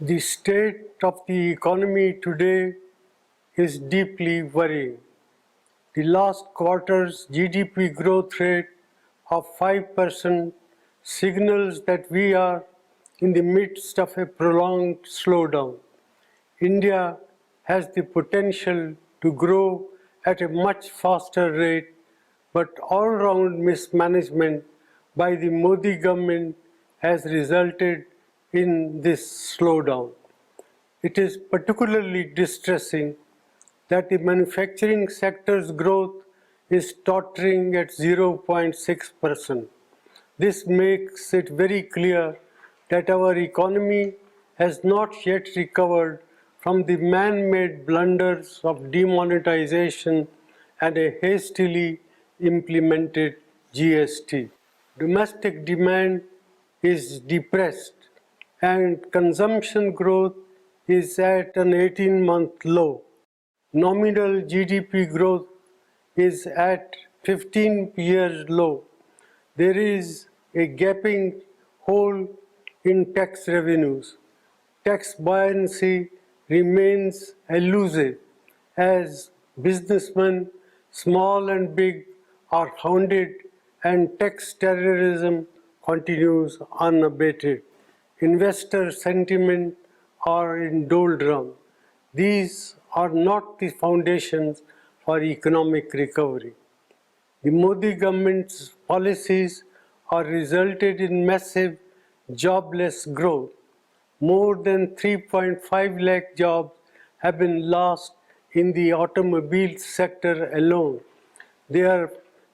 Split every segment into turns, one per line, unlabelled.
The state of the economy today is deeply worrying. The last quarter's GDP growth rate of 5% signals that we are in the midst of a prolonged slowdown. India has the potential to grow at a much faster rate, but all-round mismanagement by the Modi government has resulted in this slowdown. It is particularly distressing that the manufacturing sector's growth is tottering at 0.6%. This makes it very clear that our economy has not yet recovered from the man-made blunders of demonetization and a hastily implemented GST. Domestic demand is depressed and consumption growth is at an 18-month low. Nominal GDP growth is at 15-year low. There is a gaping hole in tax revenues. Tax buoyancy remains elusive as businessmen, small and big, are hounded and tax terrorism continues unabated. Investor sentiment are in doldrum. These are not the foundations for economic recovery. The Modi government's policies are resulted in massive jobless growth. More than 3.5 lakh jobs have been lost in the automobile sector alone. There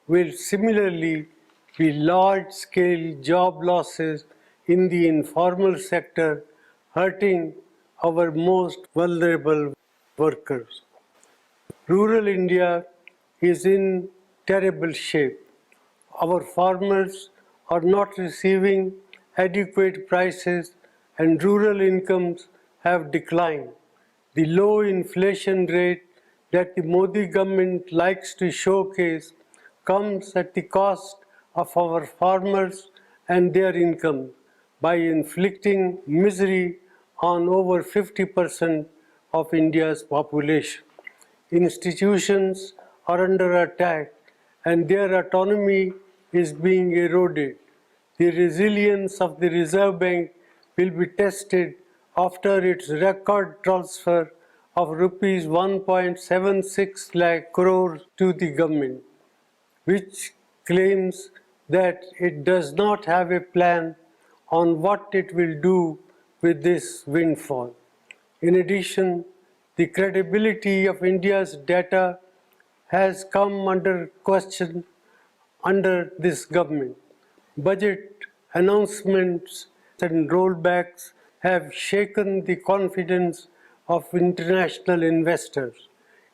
will similarly be large-scale job losses in the informal sector, hurting our most vulnerable workers. Rural India is in terrible shape. Our farmers are not receiving adequate prices and rural incomes have declined. The low inflation rate that the Modi government likes to showcase comes at the cost of our farmers and their income by inflicting misery on over 50% of India's population. Institutions are under attack and their autonomy is being eroded. The resilience of the Reserve Bank will be tested after its record transfer of rupees 1.76 lakh crores to the government, which claims that it does not have a plan on what it will do with this windfall. In addition, the credibility of India's data has come under question under this government. Budget announcements and rollbacks have shaken the confidence of international investors.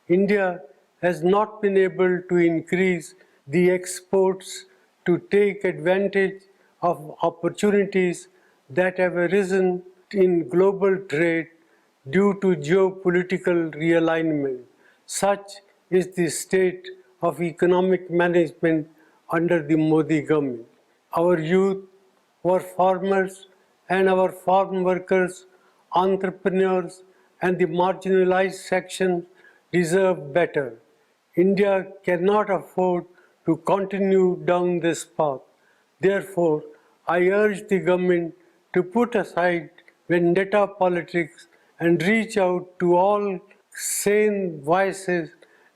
India has not been able to increase the exports to take advantage of opportunities that have arisen in global trade due to geopolitical realignment. Such is the state of economic management under the Modi government. Our youth, our farmers and our farm workers, entrepreneurs and the marginalized sections deserve better. India cannot afford to continue down this path. Therefore, I urge the government to put aside vendetta politics and reach out to all sane voices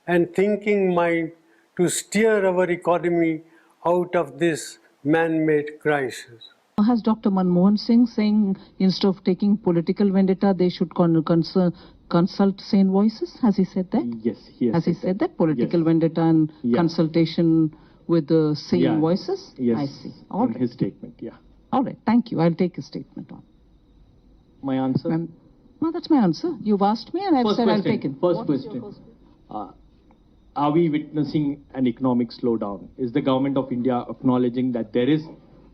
and thinking mind to steer our economy out of this man-made crisis.
Has Dr. Manmohan Singh saying instead of taking political vendetta, they should consult sane voices? Has he said that?
Yes, he
has he said that? Political
yes.
vendetta and consultation with the sane voices?
Yes,
I see. All right.
His statement, yeah.
All right, thank you. I'll take his statement on.
My answer?
No, that's my answer. You've asked me and I've said I'll take it.
First question. Are we witnessing an economic slowdown? Is the government of India acknowledging that there is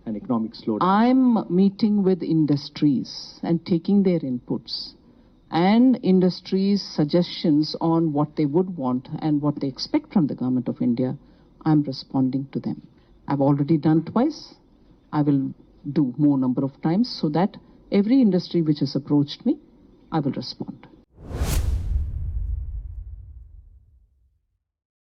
an economic slowdown?
I'm meeting with industries and taking their inputs and industries' suggestions on what they would want and what they expect from the government of India. I'm responding to them. I've already done twice. I will do more number of times so that Every industry which has approached me, I will respond.